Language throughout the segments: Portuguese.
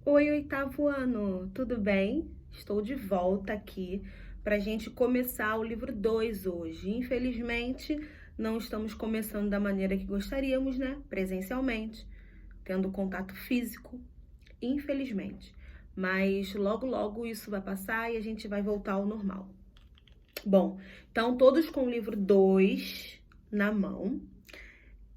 Oi, oitavo ano, tudo bem? Estou de volta aqui para a gente começar o livro 2 hoje. Infelizmente, não estamos começando da maneira que gostaríamos, né? Presencialmente, tendo contato físico, infelizmente. Mas logo, logo isso vai passar e a gente vai voltar ao normal. Bom, então todos com o livro 2 na mão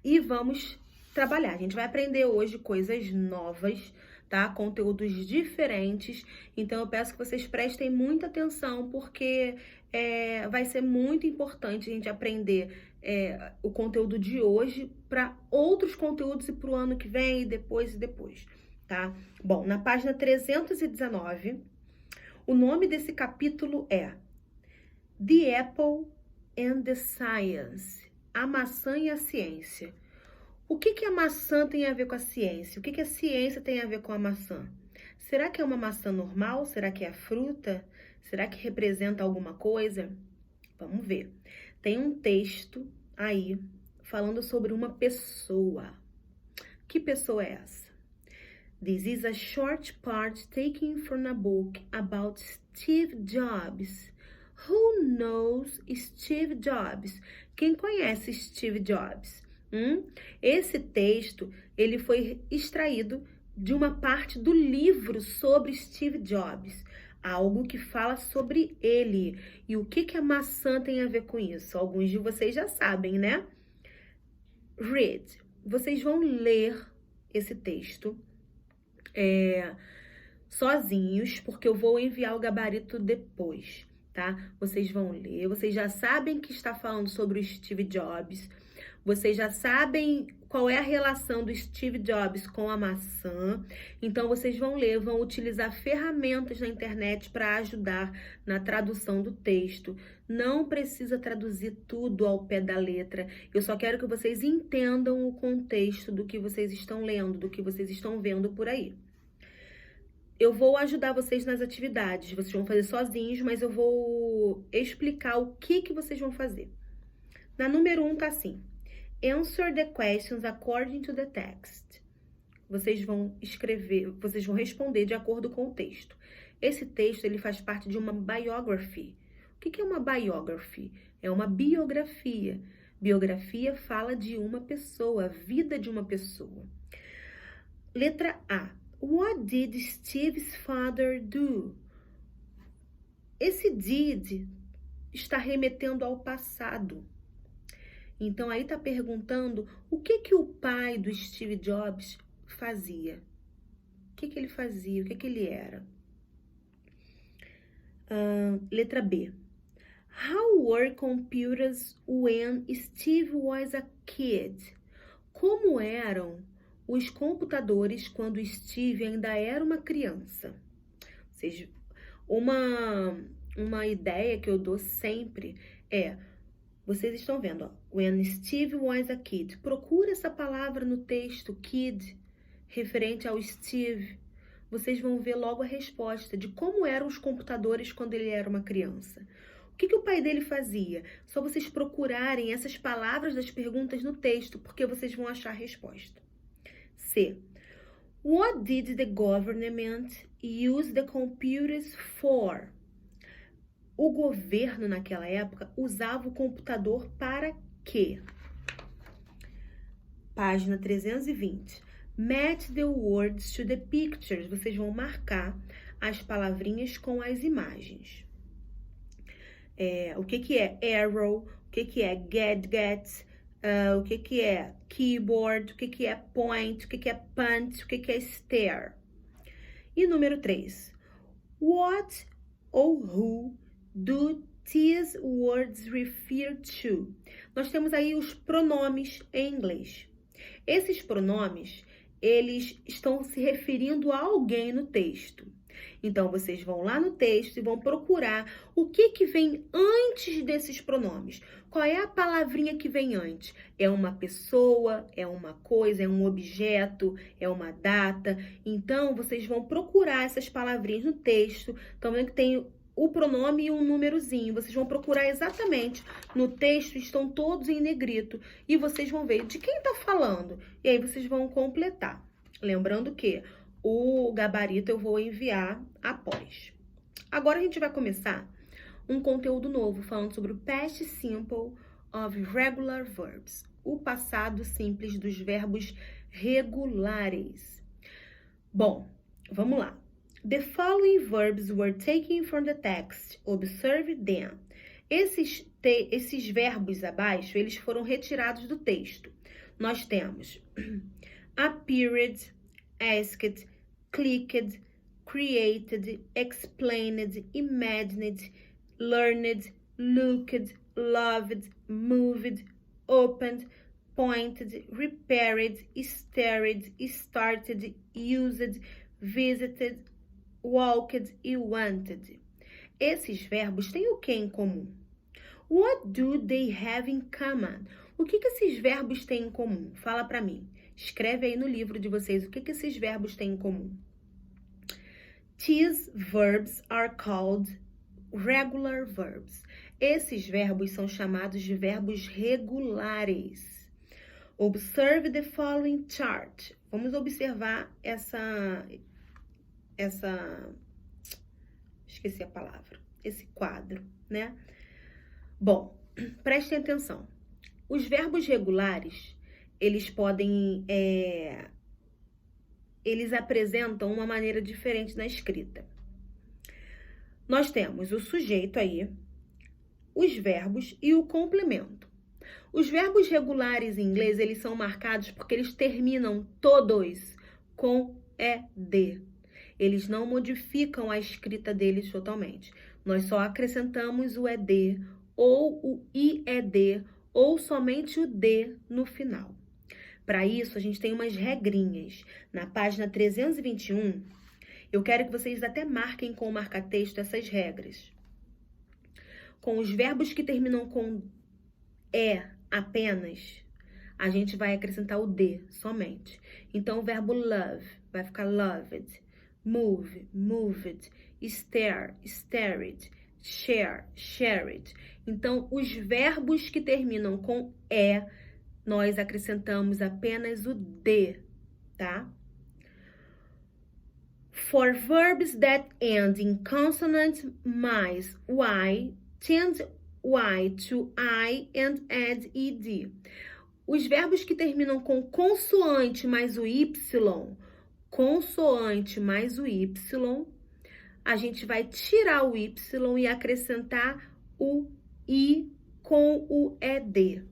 e vamos trabalhar. A gente vai aprender hoje coisas novas, tá? Conteúdos diferentes. Então eu peço que vocês prestem muita atenção, porque vai ser muito importante a gente aprender o conteúdo de hoje para outros conteúdos e para o ano que vem e depois, tá? Bom, na página 319, o nome desse capítulo é The Apple and the Science, a maçã e a ciência. O que a maçã tem a ver com a ciência? O que a ciência tem a ver com a maçã? Será que é uma maçã normal? Será que é fruta? Será que representa alguma coisa? Vamos ver. Tem um texto aí falando sobre uma pessoa. Que pessoa é essa? This is a short part taken from a book about Steve Jobs. Who knows Steve Jobs? Quem conhece Steve Jobs? Esse texto, ele foi extraído de uma parte do livro sobre Steve Jobs, algo que fala sobre ele. E o que a maçã tem a ver com isso? Alguns de vocês já sabem, né? Read. Vocês vão ler esse texto sozinhos, porque eu vou enviar o gabarito depois, tá? Vocês vão ler, vocês já sabem que está falando sobre o Steve Jobs, vocês já sabem qual é a relação do Steve Jobs com a maçã, então vocês vão ler, vão utilizar ferramentas na internet para ajudar na tradução do texto. Não precisa traduzir tudo ao pé da letra, eu só quero que vocês entendam o contexto do que vocês estão lendo, do que vocês estão vendo por aí. Eu vou ajudar vocês nas atividades, vocês vão fazer sozinhos, mas eu vou explicar o que vocês vão fazer. Na número 1 tá assim: Answer the questions according to the text. Vocês vão escrever, vocês vão responder de acordo com o texto. Esse texto, ele faz parte de uma biography. O que é uma biography? É uma biografia. Biografia fala de uma pessoa, a vida de uma pessoa. Letra A. What did Steve's father do? Esse did está remetendo ao passado. Então, aí está perguntando o que o pai do Steve Jobs fazia. O que ele fazia? O que ele era? Letra B. How were computers when Steve was a kid? Como eram os computadores quando Steve ainda era uma criança? Ou seja, uma ideia que eu dou sempre é, vocês estão vendo, ó, when Steve was a kid. Procura essa palavra no texto, kid, referente ao Steve. Vocês vão ver logo a resposta de como eram os computadores quando ele era uma criança. O que o pai dele fazia? Só vocês procurarem essas palavras das perguntas no texto, porque vocês vão achar a resposta. C. What did the government use the computers for? O governo naquela época usava o computador para quê? Página 320. Match the words to the pictures. Vocês vão marcar as palavrinhas com as imagens. O que é arrow? O que é gadget? O que é keyboard? O que é point? O que é punch? O que é stare? E número 3. What ou who do these words refer to? Nós temos aí os pronomes em inglês. Esses pronomes, eles estão se referindo a alguém no texto. Então, vocês vão lá no texto e vão procurar o que vem antes desses pronomes. Qual é a palavrinha que vem antes? É uma pessoa, é uma coisa, é um objeto, é uma data. Então, vocês vão procurar essas palavrinhas no texto. Estão vendo que tem o pronome e um númerozinho. Vocês vão procurar exatamente no texto, estão todos em negrito. E vocês vão ver de quem está falando. E aí, vocês vão completar. Lembrando que O gabarito eu vou enviar após. Agora a gente vai começar um conteúdo novo falando sobre o past simple of regular verbs, o passado simples dos verbos regulares. Bom, vamos lá. The following verbs were taken from the text. Observe them. Esses verbos abaixo, eles foram retirados do texto. Nós temos appeared, asked, clicked, created, explained, imagined, learned, looked, loved, moved, opened, pointed, repaired, stared, started, used, visited, walked e wanted. Esses verbos têm o que em comum? What do they have in common? O que esses verbos têm em comum? Fala pra mim. Escreve aí no livro de vocês o que esses verbos têm em comum. These verbs are called regular verbs. Esses verbos são chamados de verbos regulares. Observe the following chart. Vamos observar esqueci a palavra, esse quadro, né? Bom, prestem atenção. Os verbos regulares, eles podem, eles apresentam uma maneira diferente na escrita. Nós temos o sujeito aí, os verbos e o complemento. Os verbos regulares em inglês, eles são marcados porque eles terminam todos com ed. Eles não modificam a escrita deles totalmente. Nós só acrescentamos o ed ou o ied ou somente o d no final. Para isso, a gente tem umas regrinhas. Na página 321, eu quero que vocês até marquem com o marca-texto essas regras. Com os verbos que terminam com e apenas, a gente vai acrescentar o d somente. Então, o verbo love vai ficar loved, move, moved, stare, stared, share, shared. Então, os verbos que terminam com e, nós acrescentamos apenas o d, tá? For verbs that end in consonant mais y, change y to I and add ed. Os verbos que terminam com consoante mais o y, consoante mais o y, a gente vai tirar o y e acrescentar o i com o ed.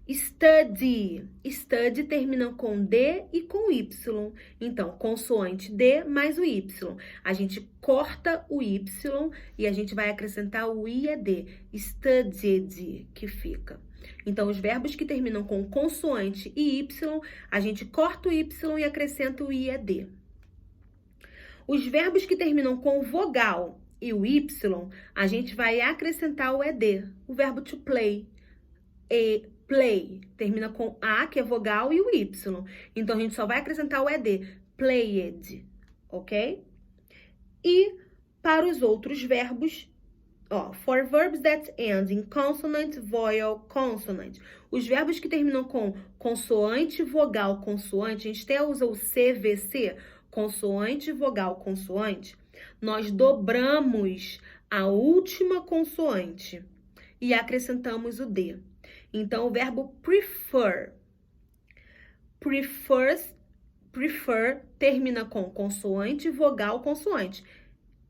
Study. Study termina com D e com Y. Então, consoante D mais o Y. A gente corta o Y e a gente vai acrescentar o IED. Studied, que fica. Então, os verbos que terminam com consoante e Y, a gente corta o Y e acrescenta o IED. Os verbos que terminam com vogal e o Y, a gente vai acrescentar o ED. O verbo to play. Play termina com A, que é vogal, e o Y. Então, a gente só vai acrescentar o ED. Played, ok? E para os outros verbos, for verbs that end in consonant, vowel, consonant. Os verbos que terminam com consoante, vogal, consoante, a gente até usa o CVC, consoante, vogal, consoante. Nós dobramos a última consoante e acrescentamos o D. Então, o verbo prefer. Prefer termina com consoante, vogal, consoante.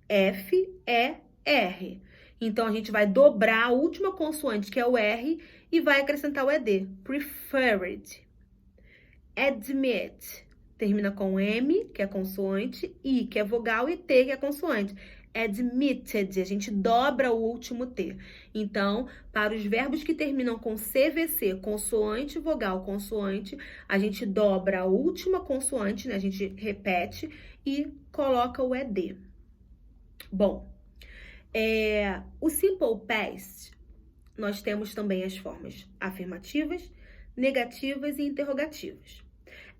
F, E, R. Então, a gente vai dobrar a última consoante, que é o R, e vai acrescentar o ED. Preferred. Admit. Termina com M, que é consoante, I, que é vogal, e T, que é consoante. Admitted, a gente dobra o último T. Então, para os verbos que terminam com CVC, consoante, vogal, consoante, a gente dobra a última consoante, né? A gente repete e coloca o ED. Bom, o Simple Past, nós temos também as formas afirmativas, negativas e interrogativas.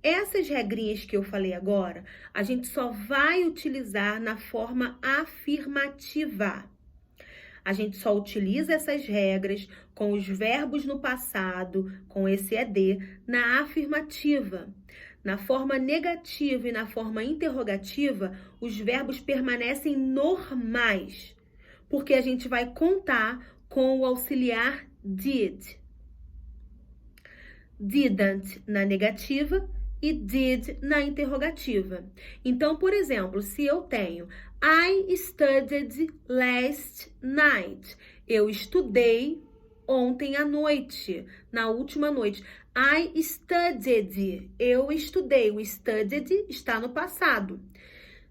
Essas regrinhas que eu falei agora, a gente só vai utilizar na forma afirmativa. A gente só utiliza essas regras com os verbos no passado, com esse ED, na afirmativa. Na forma negativa e na forma interrogativa, os verbos permanecem normais, porque a gente vai contar com o auxiliar did. Didn't na negativa e did na interrogativa. Então, por exemplo, se eu tenho I studied last night. Eu estudei ontem à noite, na última noite. I studied. Eu estudei. O studied está no passado.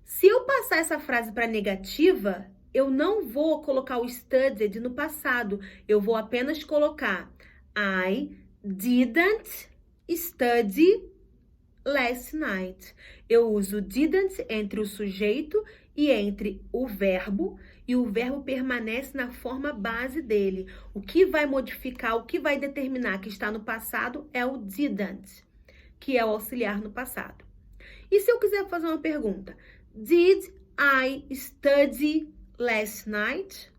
Se eu passar essa frase para negativa, eu não vou colocar o studied no passado. Eu vou apenas colocar I didn't study last night. Eu uso didn't entre o sujeito e entre o verbo, e o verbo permanece na forma base dele. O que vai modificar, o que vai determinar que está no passado é o didn't, que é o auxiliar no passado. E se eu quiser fazer uma pergunta? Did I study last night?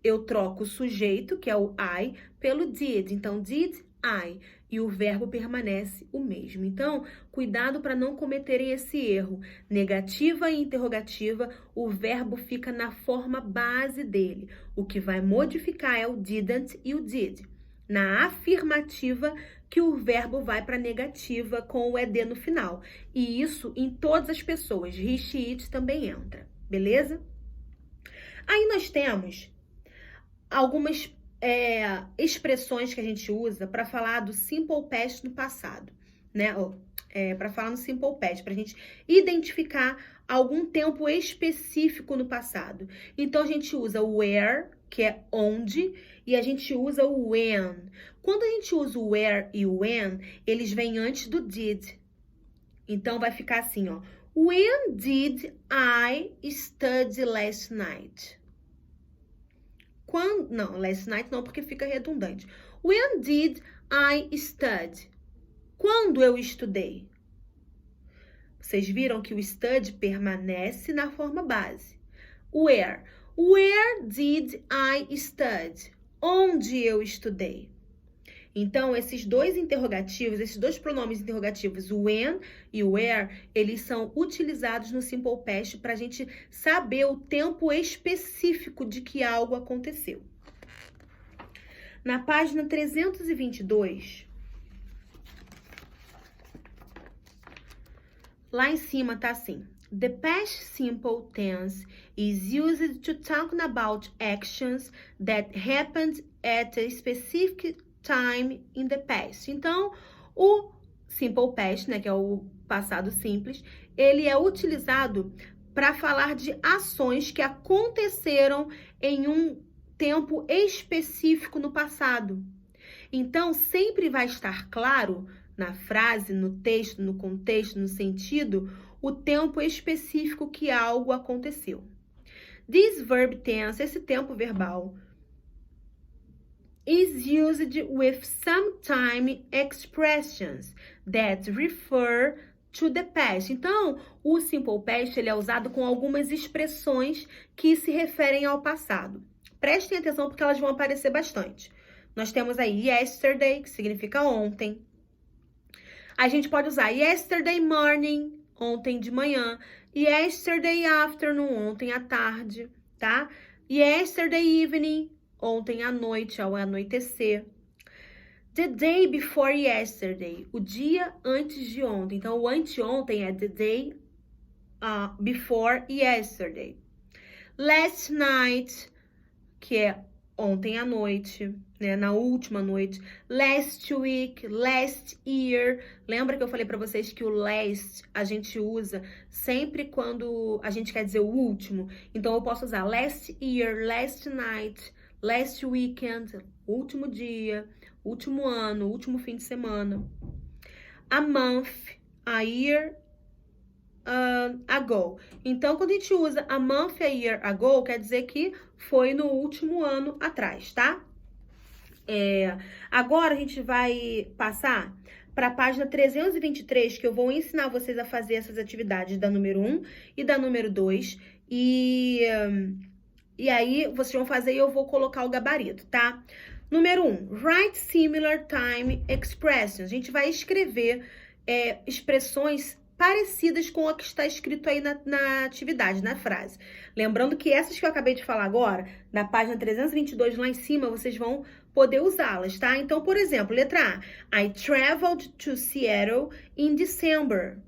Eu troco o sujeito, que é o I, pelo did. Então, did I. E o verbo permanece o mesmo. Então, cuidado para não cometerem esse erro. Negativa e interrogativa, o verbo fica na forma base dele. O que vai modificar é o didn't e o did. Na afirmativa, que o verbo vai para negativa com o ed no final. E isso em todas as pessoas. He, she, it também entra. Beleza? Aí nós temos algumas expressões que a gente usa para falar do simple past no passado, né? Para falar no simple past, para a gente identificar algum tempo específico no passado. Então, a gente usa o where, que é onde, e a gente usa o when. Quando a gente usa o where e o when, eles vêm antes do did. Então, vai ficar assim, ó. When did I study last night? Não, last night não, porque fica redundante. When did I study? Quando eu estudei? Vocês viram que o study permanece na forma base. Where? Where did I study? Onde eu estudei? Então, esses dois interrogativos, esses dois pronomes interrogativos, o when e o where, eles são utilizados no simple past para a gente saber o tempo específico de que algo aconteceu. Na página 322, lá em cima tá assim. The past simple tense is used to talk about actions that happened at a specific time in the past. Então, o simple past, né, que é o passado simples, ele é utilizado para falar de ações que aconteceram em um tempo específico no passado. Então, sempre vai estar claro na frase, no texto, no contexto, no sentido, o tempo específico que algo aconteceu. This verb tense, esse tempo verbal, is used with sometime expressions that refer to the past. Então, o simple past ele é usado com algumas expressões que se referem ao passado. Prestem atenção porque elas vão aparecer bastante. Nós temos aí yesterday, que significa ontem. A gente pode usar yesterday morning, ontem de manhã. Yesterday afternoon, ontem à tarde, tá? Yesterday evening, ontem à noite, ao anoitecer. The day before yesterday, o dia antes de ontem. Então, o anteontem é the day before yesterday. Last night, que é ontem à noite, né, na última noite. Last week, last year. Lembra que eu falei para vocês que o last a gente usa sempre quando a gente quer dizer o último? Então, eu posso usar last year, last night, last weekend, último dia, último ano, último fim de semana. A month, a year ago. Então, quando a gente usa a month, a year ago, quer dizer que foi no último ano atrás, tá? Agora, a gente vai passar para a página 323, que eu vou ensinar vocês a fazer essas atividades da número 1 e da número 2. E aí, vocês vão fazer e eu vou colocar o gabarito, tá? Número 1, write similar time expressions. A gente vai escrever expressões parecidas com a que está escrito aí na atividade, na frase. Lembrando que essas que eu acabei de falar agora, na página 322 lá em cima, vocês vão poder usá-las, tá? Então, por exemplo, letra A. I traveled to Seattle in December.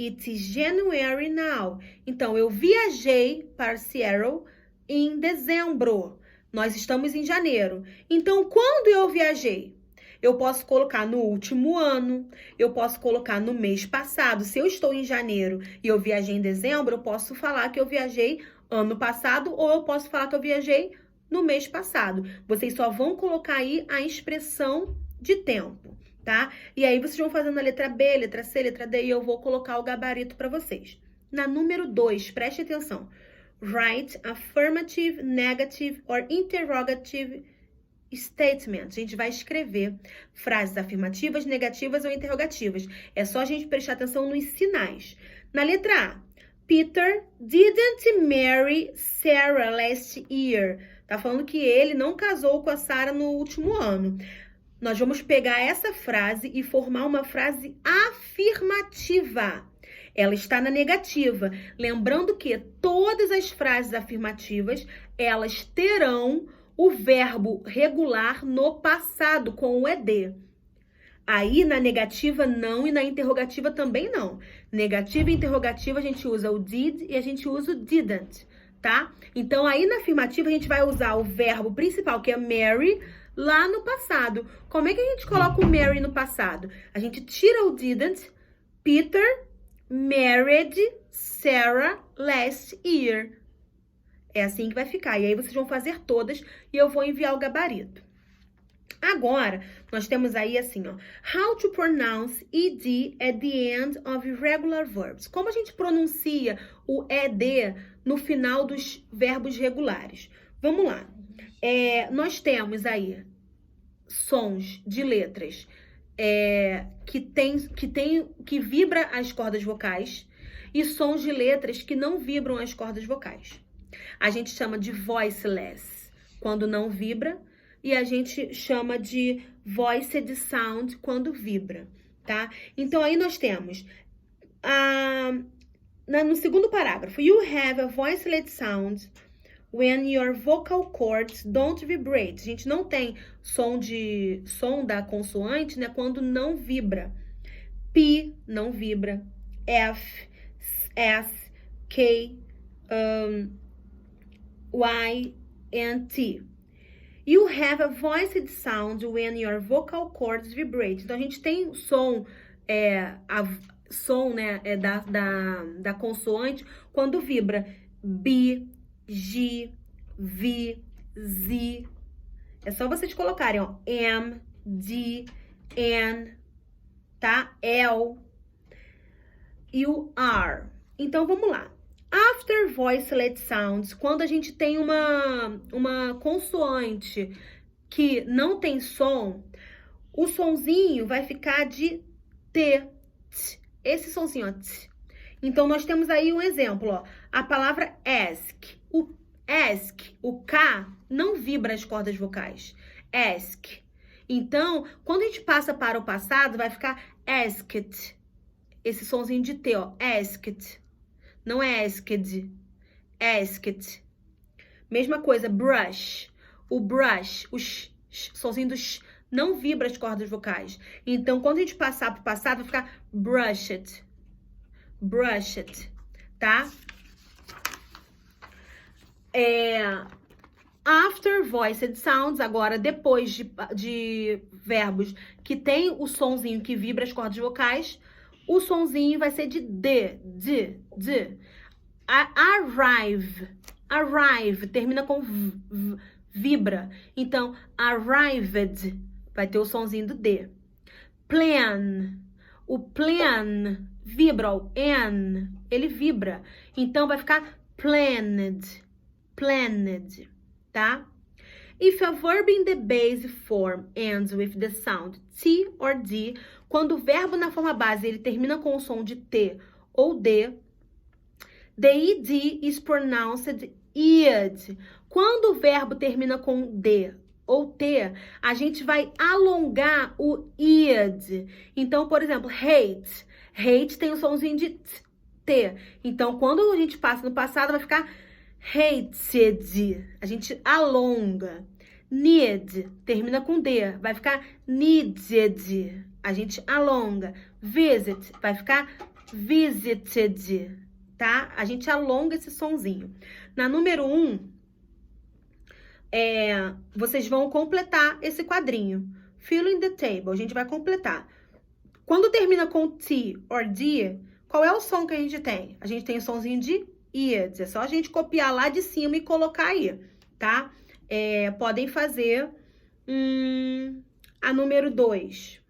It is January now. Então, eu viajei para Seattle em dezembro. Nós estamos em janeiro. Então, quando eu viajei? Eu posso colocar no último ano, eu posso colocar no mês passado. Se eu estou em janeiro e eu viajei em dezembro, eu posso falar que eu viajei ano passado ou eu posso falar que eu viajei no mês passado. Vocês só vão colocar aí a expressão de tempo, tá? E aí vocês vão fazendo a letra B, letra C, letra D e eu vou colocar o gabarito para vocês. Na número 2, preste atenção. Write affirmative, negative or interrogative statement. A gente vai escrever frases afirmativas, negativas ou interrogativas. É só a gente prestar atenção nos sinais. Na letra A, Peter didn't marry Sarah last year. Tá falando que ele não casou com a Sarah no último ano. Nós vamos pegar essa frase e formar uma frase afirmativa. Ela está na negativa. Lembrando que todas as frases afirmativas, elas terão o verbo regular no passado, com o ED. Aí, na negativa, não, e na interrogativa também não. Negativa e interrogativa, a gente usa o did e a gente usa o didn't, tá? Então, aí na afirmativa, a gente vai usar o verbo principal, que é marry, lá no passado. Como é que a gente coloca o marry no passado? A gente tira o didn't, Peter married Sarah last year. É assim que vai ficar. E aí vocês vão fazer todas e eu vou enviar o gabarito. Agora, nós temos aí assim, ó. How to pronounce ED at the end of irregular verbs. Como a gente pronuncia o ED no final dos verbos regulares? Vamos lá. Nós temos aí sons de letras que vibra as cordas vocais e sons de letras que não vibram as cordas vocais. A gente chama de voiceless quando não vibra e a gente chama de voiced sound quando vibra, tá? Então, aí nós temos no segundo parágrafo, you have a voiceless sound when your vocal cords don't vibrate. A gente não tem som da consoante, né, quando não vibra. P não vibra, F, S, K, Y and T. You have a voiced sound when your vocal cords vibrate. Então, a gente tem som, da consoante quando vibra. B, G, V, Z. É só vocês colocarem, ó, M, D, N, tá? L e o R. Então, vamos lá. After voiceless sounds, quando a gente tem uma consoante que não tem som, o sonzinho vai ficar de T. Esse sonzinho, ó, T. Então, nós temos aí um exemplo, ó. A palavra ask. O ask, o K, não vibra as cordas vocais. Ask. Então, quando a gente passa para o passado, vai ficar asked. Esse sonzinho de T, ó, asked. Não é asked, asked. Mesma coisa, brush. O brush, o sonzinho do sh, não vibra as cordas vocais. Então, quando a gente passar para o passado, vai ficar brushed. Brushed, tá? After voiced sounds, agora depois de verbos que tem o sonzinho que vibra as cordas vocais, o sonzinho vai ser de D. Arrive, termina com vibra. Então, arrived, vai ter o sonzinho do D. Plan, o plan vibra, o N, ele vibra. Então, vai ficar planned, tá? If a verb in the base form ends with the sound T or D, quando o verbo na forma base ele termina com o som de T ou D, the ED is pronounced id. Quando o verbo termina com D ou T, a gente vai alongar o id. Então, por exemplo, hate. Hate tem o somzinho de T. Então, quando a gente passa no passado, vai ficar hated. A gente alonga. Need, termina com D, vai ficar needed. A gente alonga. Visit, vai ficar visited, tá? A gente alonga esse sonzinho. Na número 1, vocês vão completar esse quadrinho. Fill in the table, a gente vai completar. Quando termina com T or D, qual é o som que a gente tem? A gente tem o sonzinho de id. É só a gente copiar lá de cima e colocar aí, tá? Podem fazer a número 2.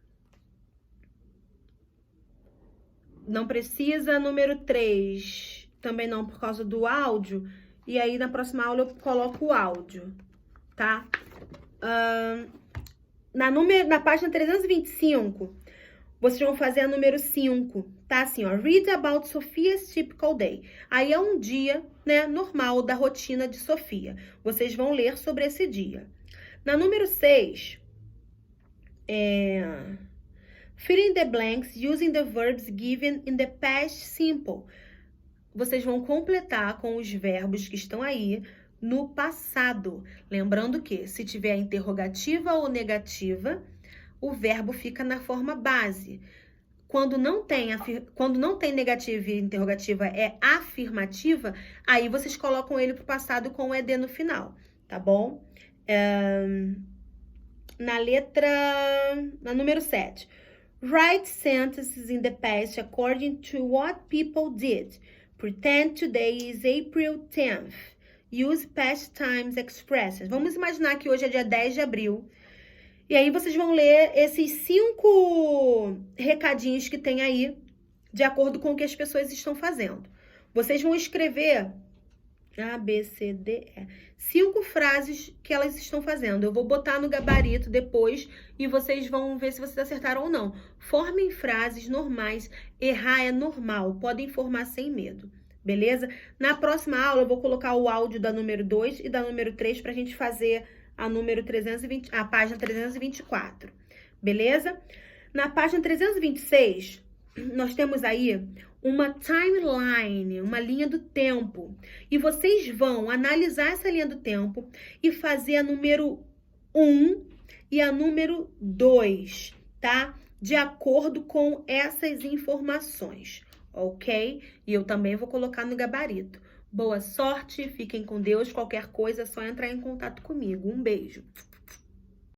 Não precisa. A número 3 também não, por causa do áudio. E aí, na próxima aula, eu coloco o áudio, tá? Na página 325, vocês vão fazer a número 5, tá? Assim, ó, read about Sophia's typical day. Aí é um dia, né, normal da rotina de Sofia. Vocês vão ler sobre esse dia. Na número 6, fill in the blanks using the verbs given in the past simple. Vocês vão completar com os verbos que estão aí no passado. Lembrando que, se tiver interrogativa ou negativa, o verbo fica na forma base. Quando não tem negativa e interrogativa é afirmativa, aí vocês colocam ele pro passado com o ed no final, tá bom? Na número 7. Write sentences in the past according to what people did. Pretend today is April 10th. Use past times expressions. Vamos imaginar que hoje é dia 10 de abril. E aí vocês vão ler esses 5 recadinhos que tem aí, de acordo com o que as pessoas estão fazendo. Vocês vão escrever A, B, C, D, E. 5 frases que elas estão fazendo. Eu vou botar no gabarito depois e vocês vão ver se vocês acertaram ou não. Formem frases normais. Errar é normal. Podem formar sem medo. Beleza? Na próxima aula eu vou colocar o áudio da número 2 e da número 3 pra gente fazer a página 324, beleza? Na página 326, nós temos aí uma timeline, uma linha do tempo. E vocês vão analisar essa linha do tempo e fazer a número 1 e a número 2, tá? De acordo com essas informações, ok? E eu também vou colocar no gabarito. Boa sorte, fiquem com Deus. Qualquer coisa é só entrar em contato comigo. Um beijo.